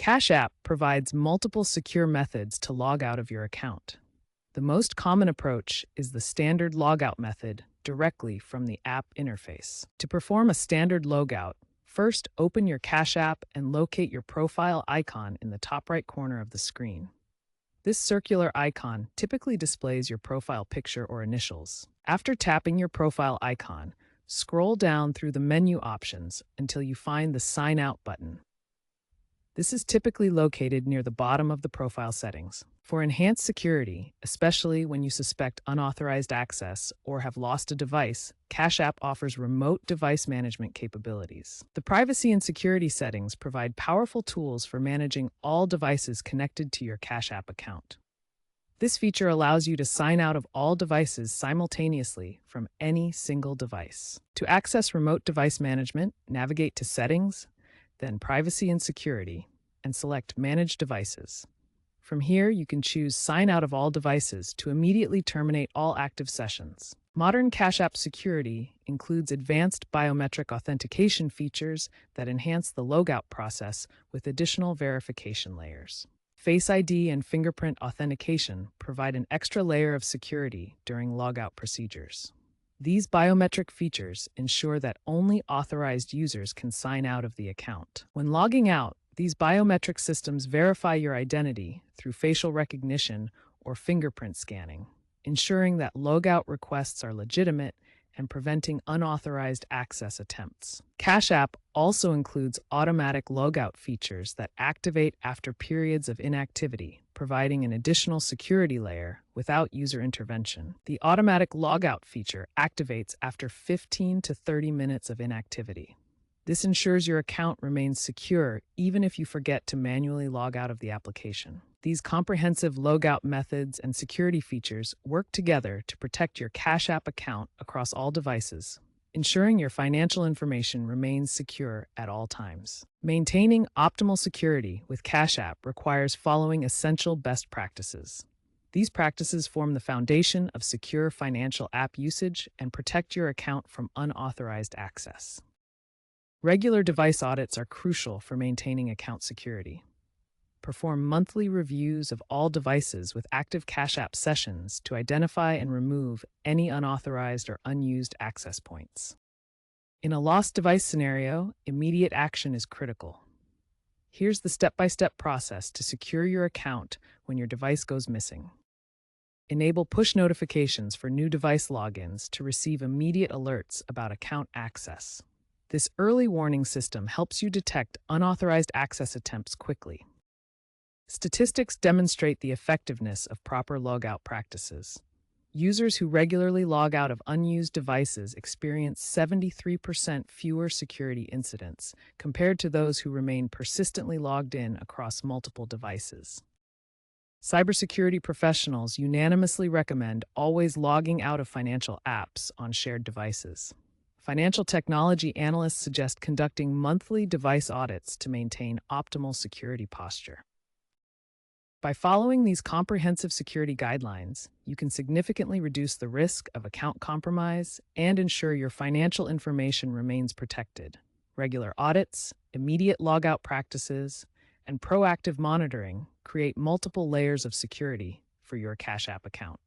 Cash App provides multiple secure methods to log out of your account. The most common approach is the standard logout method directly from the app interface. To perform a standard logout, first open your Cash App and locate your profile icon in the top right corner of the screen. This circular icon typically displays your profile picture or initials. After tapping your profile icon, scroll down through the menu options until you find the Sign Out button. This is typically located near the bottom of the profile settings. For enhanced security, especially when you suspect unauthorized access or have lost a device, Cash App offers remote device management capabilities. The privacy and security settings provide powerful tools for managing all devices connected to your Cash App account. This feature allows you to sign out of all devices simultaneously from any single device. To access remote device management, navigate to Settings, then Privacy and Security, and select Manage Devices. From here, you can choose Sign Out of All Devices to immediately terminate all active sessions. Modern Cash App security includes advanced biometric authentication features that enhance the logout process with additional verification layers. Face ID and fingerprint authentication provide an extra layer of security during logout procedures. These biometric features ensure that only authorized users can sign out of the account. When logging out, these biometric systems verify your identity through facial recognition or fingerprint scanning, ensuring that logout requests are legitimate and preventing unauthorized access attempts. Cash App also includes automatic logout features that activate after periods of inactivity, providing an additional security layer without user intervention. The automatic logout feature activates after 15 to 30 minutes of inactivity. This ensures your account remains secure even if you forget to manually log out of the application. These comprehensive logout methods and security features work together to protect your Cash App account across all devices, ensuring your financial information remains secure at all times. Maintaining optimal security with Cash App requires following essential best practices. These practices form the foundation of secure financial app usage and protect your account from unauthorized access. Regular device audits are crucial for maintaining account security. Perform monthly reviews of all devices with active Cash App sessions to identify and remove any unauthorized or unused access points. In a lost device scenario, immediate action is critical. Here's the step-by-step process to secure your account when your device goes missing. Enable push notifications for new device logins to receive immediate alerts about account access. This early warning system helps you detect unauthorized access attempts quickly. Statistics demonstrate the effectiveness of proper logout practices. Users who regularly log out of unused devices experience 73% fewer security incidents compared to those who remain persistently logged in across multiple devices. Cybersecurity professionals unanimously recommend always logging out of financial apps on shared devices. Financial technology analysts suggest conducting monthly device audits to maintain optimal security posture. By following these comprehensive security guidelines, you can significantly reduce the risk of account compromise and ensure your financial information remains protected. Regular audits, immediate logout practices, and proactive monitoring create multiple layers of security for your Cash App account.